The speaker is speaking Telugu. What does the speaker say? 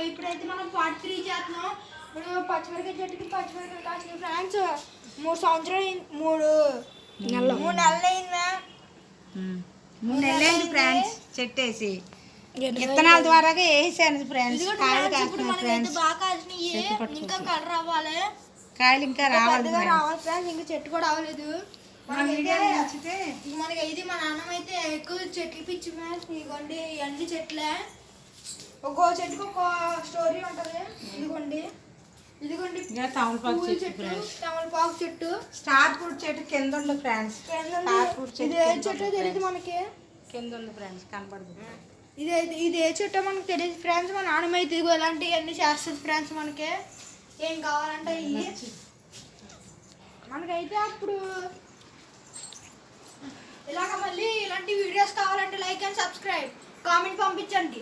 ఇప్పుడైతే మనం పార్ట్ 3 చేస్తున్నాం. ఇప్పుడు పచ్చిమిరకాయ చెట్టుకి పచ్చిమిరకాయ కాసిన ఫ్రెండ్స్ 3 సంవత్సరాలు 3 నెలలు అయిందా? 3 నెలలు అయింది ఫ్రెండ్స్ చెట్టు వేసి. విత్తనాల ద్వారా వేసాను ఫ్రెండ్స్. కాయలు కాస్తున్నాయి ఫ్రెండ్స్. బాగా కాసినాయి. ఇంకా కలర్ అవ్వాలి, కాయలు ఇంకా రావాలి ఫ్రెండ్స్. ఇంకా చెట్టు కూడా అవ్వలేదు. మనకైతే మా నాన్నమ్మ అయితే ఎక్కువ చెట్లు పిచ్చి ఫ్రెండ్స్. ఇదిగోండి ఇవన్నీ చెట్లే. ఒక్కో చెట్టుకు ఒక్కో స్టోరీ ఉంటది. ఇదిగోండి తమలపాకు చెట్టు, తమలపాకు చెట్టు, స్టార్ ఫ్రూట్ చెట్టు కింద ఉంది ఫ్రెండ్స్. ఇది ఏ చెట్టు తెలియదు మనకి. కింద ఉంది ఫ్రెండ్స్, కనపడదు. ఇది ఏ చెట్టు మనకు తెలియదు ఫ్రెండ్స్. మా నాన్నమ్మ అయితే ఇదిగో ఇలాంటివన్నీ చేస్తుంది ఫ్రెండ్స్. మనకి ఏం కావాలంటే ఇవి మనకైతే అప్పుడు ఇలాగ మళ్ళీ ఇలాంటి వీడియోస్ కావాలంటే లైక్ అండ్ సబ్స్క్రైబ్, కామెంట్ పంపించండి.